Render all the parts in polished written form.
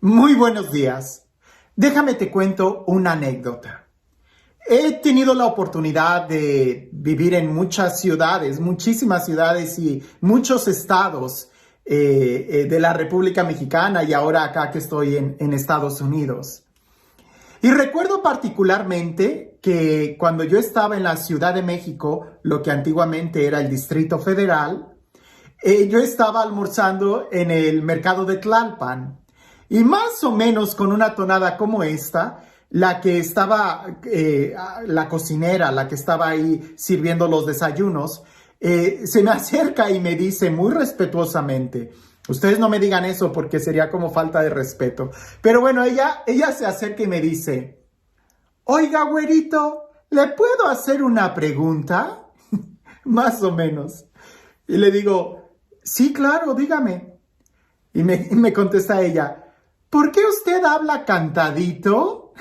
Muy buenos días. Déjame te cuento una anécdota. He tenido la oportunidad de vivir en muchas ciudades, muchísimas ciudades y muchos estados de la República Mexicana y ahora acá que estoy en Estados Unidos. Y recuerdo particularmente que cuando yo estaba en la Ciudad de México, lo que antiguamente era el Distrito Federal, yo estaba almorzando en el mercado de Tlalpan y más o menos con una tonada como esta, la que estaba, la cocinera, la que estaba ahí sirviendo los desayunos, se me acerca y me dice muy respetuosamente, ustedes no me digan eso porque sería como falta de respeto, pero bueno, ella se acerca y me dice, oiga, güerito, ¿le puedo hacer una pregunta? Más o menos. Y le digo, sí, claro, dígame. Y me contesta ella, ¿por qué usted habla cantadito?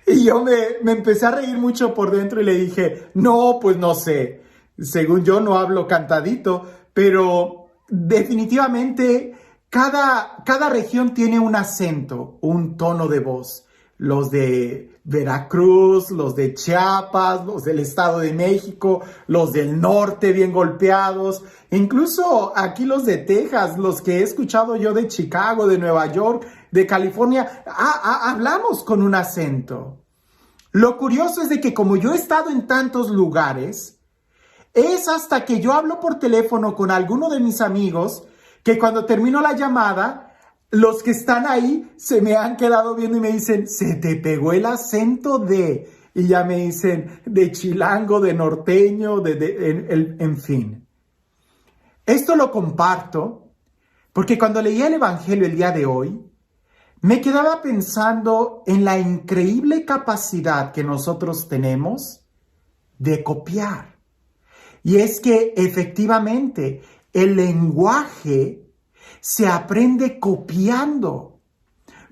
Y yo me empecé a reír mucho por dentro y le dije, no, pues no sé. Según yo no hablo cantadito, pero definitivamente cada región tiene un acento, un tono de voz. Los de Veracruz, los de Chiapas, los del Estado de México, los del norte bien golpeados, incluso aquí los de Texas, los que he escuchado yo de Chicago, de Nueva York, de California, hablamos con un acento. Lo curioso es de que como yo he estado en tantos lugares, es hasta que yo hablo por teléfono con alguno de mis amigos que cuando termino la llamada, los que están ahí se me han quedado viendo y me dicen, se te pegó el acento de... Y ya me dicen de chilango, de norteño, en fin. Esto lo comparto porque cuando leía el Evangelio el día de hoy, me quedaba pensando en la increíble capacidad que nosotros tenemos de copiar. Y es que efectivamente el lenguaje se aprende copiando.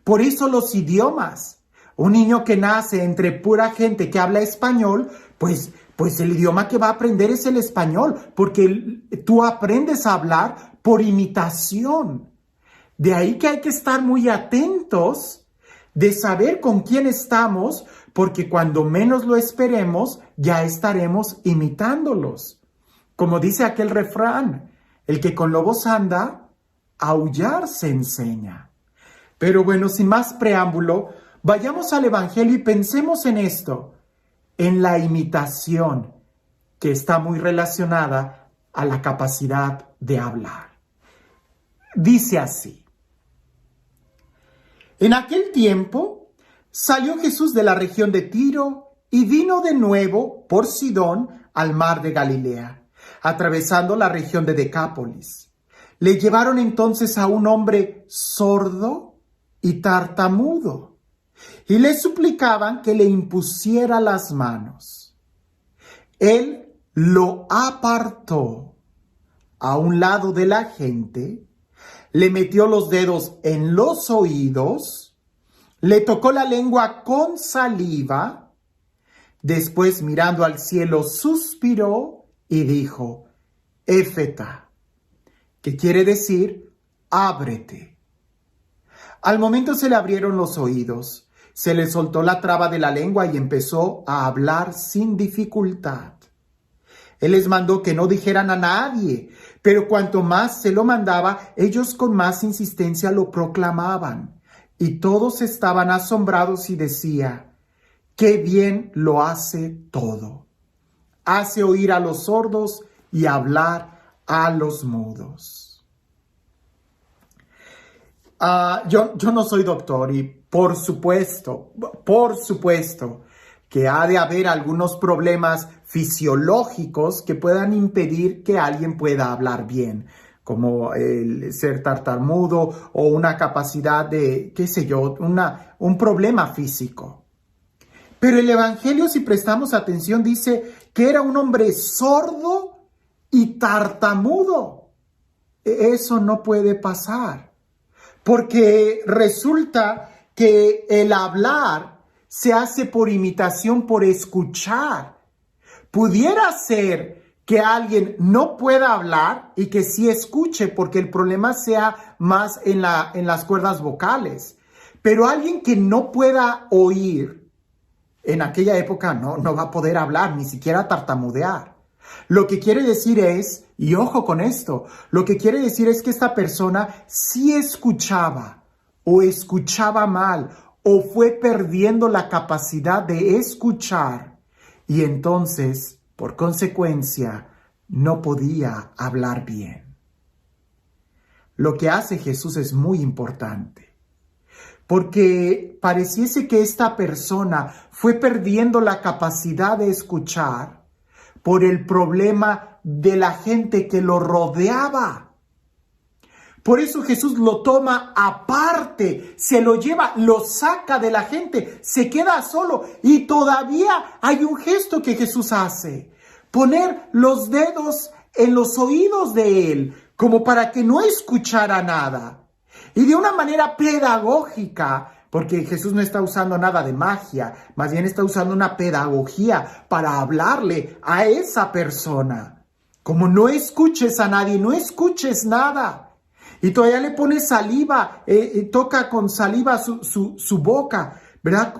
Por eso los idiomas. Un niño que nace entre pura gente que habla español, pues el idioma que va a aprender es el español, porque tú aprendes a hablar por imitación. De ahí que hay que estar muy atentos de saber con quién estamos, porque cuando menos lo esperemos, ya estaremos imitándolos. Como dice aquel refrán, el que con lobos anda, aullar se enseña. Pero bueno, sin más preámbulo, vayamos al Evangelio y pensemos en esto, en la imitación, que está muy relacionada a la capacidad de hablar. Dice así. En aquel tiempo salió Jesús de la región de Tiro y vino de nuevo por Sidón al mar de Galilea, atravesando la región de Decápolis. Le llevaron entonces a un hombre sordo y tartamudo y le suplicaban que le impusiera las manos. Él lo apartó a un lado de la gente, le metió los dedos en los oídos, le tocó la lengua con saliva, después mirando al cielo suspiró y dijo, Éfeta, que quiere decir, ábrete. Al momento se le abrieron los oídos, se le soltó la traba de la lengua y empezó a hablar sin dificultad. Él les mandó que no dijeran a nadie, pero cuanto más se lo mandaba, ellos con más insistencia lo proclamaban. Y todos estaban asombrados y decía, ¡qué bien lo hace todo! Hace oír a los sordos y hablar a los mudos. Yo no soy doctor y por supuesto que ha de haber algunos problemas fisiológicos que puedan impedir que alguien pueda hablar bien, como el ser tartamudo o una capacidad de, qué sé yo, un problema físico. Pero el Evangelio, si prestamos atención, dice que era un hombre sordo y tartamudo. Eso no puede pasar, porque resulta que el hablar se hace por imitación, por escuchar. Pudiera ser que alguien no pueda hablar y que sí escuche, porque el problema sea más en las cuerdas vocales. Pero alguien que no pueda oír, en aquella época no va a poder hablar, ni siquiera tartamudear. Lo que quiere decir es, y ojo con esto, lo que quiere decir es que esta persona sí escuchaba o escuchaba mal o fue perdiendo la capacidad de escuchar y entonces, por consecuencia, no podía hablar bien. Lo que hace Jesús es muy importante. Porque pareciese que esta persona fue perdiendo la capacidad de escuchar por el problema de la gente que lo rodeaba. Por eso Jesús lo toma aparte, se lo lleva, lo saca de la gente, se queda solo y todavía hay un gesto que Jesús hace. Poner los dedos en los oídos de él, como para que no escuchara nada. Y de una manera pedagógica, porque Jesús no está usando nada de magia, más bien está usando una pedagogía para hablarle a esa persona. Como no escuches a nadie, no escuches nada. Y todavía le pone saliva, toca con saliva su boca, ¿verdad?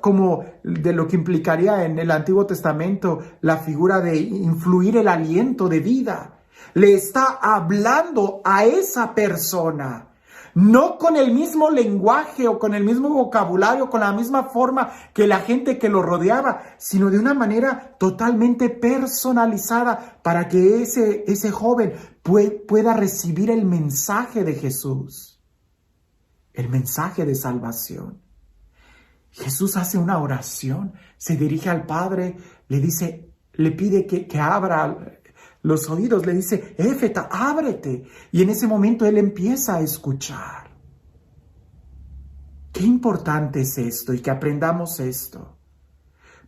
Como de lo que implicaría en el Antiguo Testamento la figura de influir el aliento de vida. Le está hablando a esa persona. No con el mismo lenguaje o con el mismo vocabulario, con la misma forma que la gente que lo rodeaba, sino de una manera totalmente personalizada para que ese joven pueda recibir el mensaje de Jesús, el mensaje de salvación. Jesús hace una oración, se dirige al Padre, le pide que abra los oídos, le dice, Éfeta, ábrete. Y en ese momento él empieza a escuchar. Qué importante es esto y que aprendamos esto.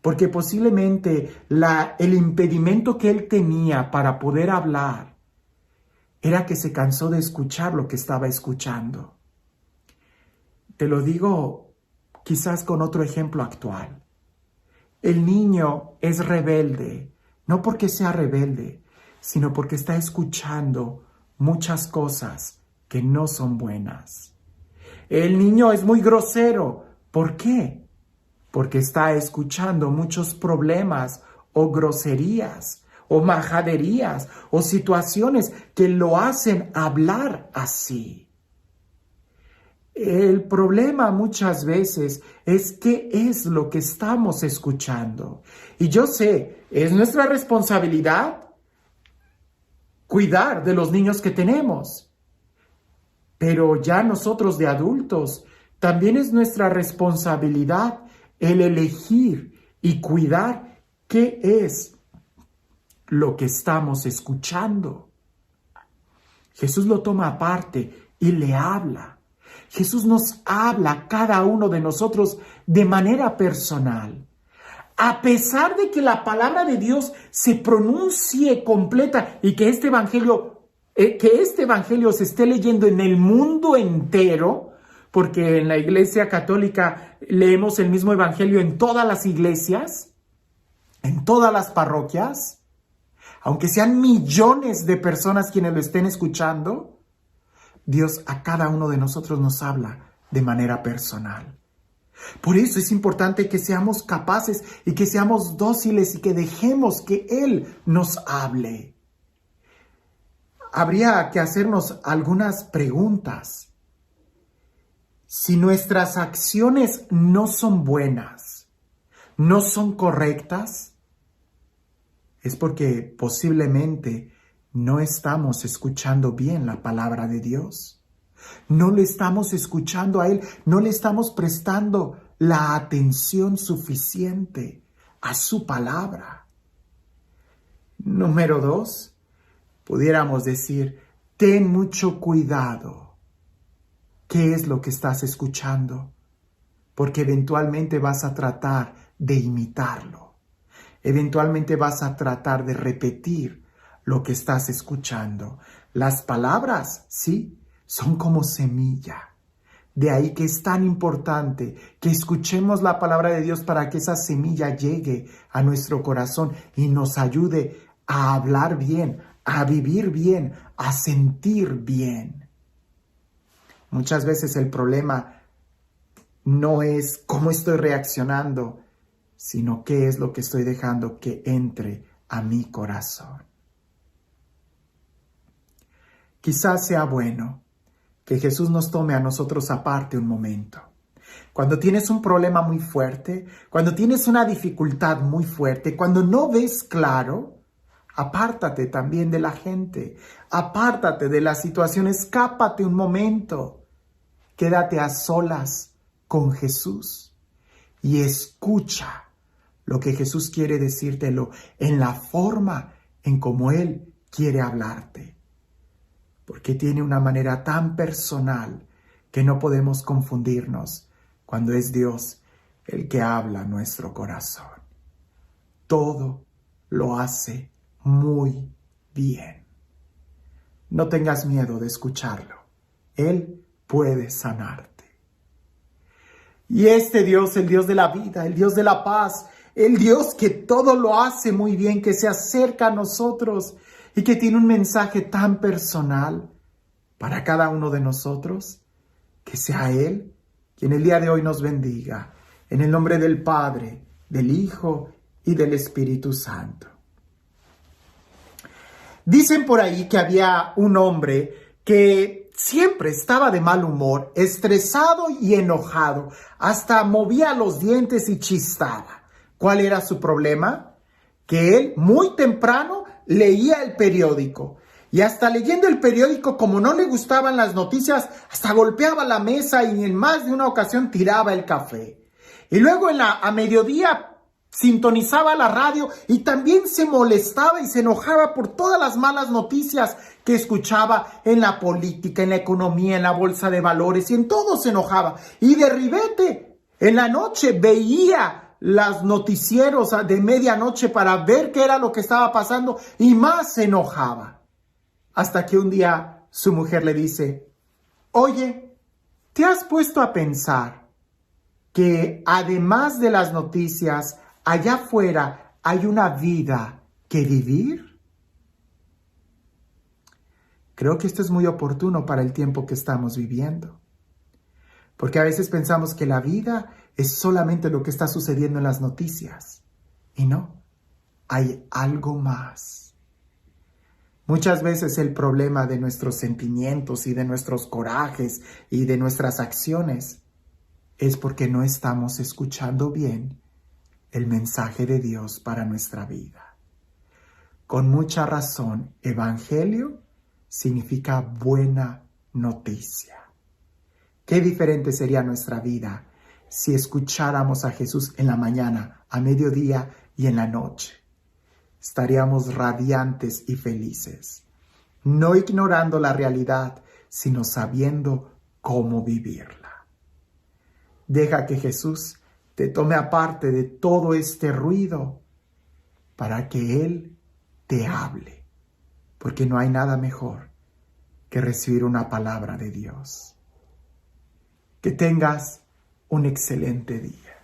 Porque posiblemente el impedimento que él tenía para poder hablar era que se cansó de escuchar lo que estaba escuchando. Te lo digo quizás con otro ejemplo actual. El niño es rebelde, no porque sea rebelde, sino porque está escuchando muchas cosas que no son buenas. El niño es muy grosero. ¿Por qué? Porque está escuchando muchos problemas o groserías o majaderías o situaciones que lo hacen hablar así. El problema muchas veces es qué es lo que estamos escuchando. Y yo sé, es nuestra responsabilidad cuidar de los niños que tenemos. Pero ya nosotros de adultos, también es nuestra responsabilidad el elegir y cuidar qué es lo que estamos escuchando. Jesús lo toma aparte y le habla. Jesús nos habla a cada uno de nosotros de manera personal. A pesar de que la palabra de Dios se pronuncie completa y que este evangelio se esté leyendo en el mundo entero, porque en la Iglesia Católica leemos el mismo evangelio en todas las iglesias, en todas las parroquias, aunque sean millones de personas quienes lo estén escuchando, Dios a cada uno de nosotros nos habla de manera personal. Por eso es importante que seamos capaces y que seamos dóciles y que dejemos que Él nos hable. Habría que hacernos algunas preguntas. Si nuestras acciones no son buenas, no son correctas, es porque posiblemente no estamos escuchando bien la palabra de Dios. No le estamos escuchando a Él, no le estamos prestando la atención suficiente a su palabra. Número 2, pudiéramos decir, ten mucho cuidado. ¿Qué es lo que estás escuchando? Porque eventualmente vas a tratar de imitarlo. Eventualmente vas a tratar de repetir lo que estás escuchando. Las palabras, sí, son como semilla. De ahí que es tan importante que escuchemos la palabra de Dios para que esa semilla llegue a nuestro corazón y nos ayude a hablar bien, a vivir bien, a sentir bien. Muchas veces el problema no es cómo estoy reaccionando, sino qué es lo que estoy dejando que entre a mi corazón. Quizás sea bueno que Jesús nos tome a nosotros aparte un momento. Cuando tienes un problema muy fuerte, cuando tienes una dificultad muy fuerte, cuando no ves claro, apártate también de la gente, apártate de la situación, escápate un momento, quédate a solas con Jesús y escucha lo que Jesús quiere decírtelo en la forma en como Él quiere hablarte. Porque tiene una manera tan personal que no podemos confundirnos cuando es Dios el que habla a nuestro corazón. Todo lo hace muy bien. No tengas miedo de escucharlo. Él puede sanarte. Y este Dios, el Dios de la vida, el Dios de la paz, el Dios que todo lo hace muy bien, que se acerca a nosotros y que tiene un mensaje tan personal para cada uno de nosotros, que sea Él quien el día de hoy nos bendiga, en el nombre del Padre, del Hijo y del Espíritu Santo. Dicen por ahí que había un hombre que siempre estaba de mal humor, estresado y enojado, hasta movía los dientes y chistaba. ¿Cuál era su problema? Que él muy temprano leía el periódico. Y hasta leyendo el periódico, como no le gustaban las noticias, hasta golpeaba la mesa y en más de una ocasión tiraba el café. Y luego a mediodía sintonizaba la radio y también se molestaba y se enojaba por todas las malas noticias que escuchaba en la política, en la economía, en la bolsa de valores, y en todo se enojaba. Y de ribete, en la noche veía los noticieros de medianoche para ver qué era lo que estaba pasando y más se enojaba. Hasta que un día su mujer le dice: oye, ¿te has puesto a pensar que además de las noticias, allá afuera hay una vida que vivir? Creo que esto es muy oportuno para el tiempo que estamos viviendo. Porque a veces pensamos que la vida es solamente lo que está sucediendo en las noticias. Y no, hay algo más. Muchas veces el problema de nuestros sentimientos y de nuestros corajes y de nuestras acciones es porque no estamos escuchando bien el mensaje de Dios para nuestra vida. Con mucha razón, evangelio significa buena noticia. Qué diferente sería nuestra vida si escucháramos a Jesús en la mañana, a mediodía y en la noche. Estaríamos radiantes y felices, no ignorando la realidad, sino sabiendo cómo vivirla. Deja que Jesús te tome aparte de todo este ruido para que Él te hable, porque no hay nada mejor que recibir una palabra de Dios. Que tengas un excelente día.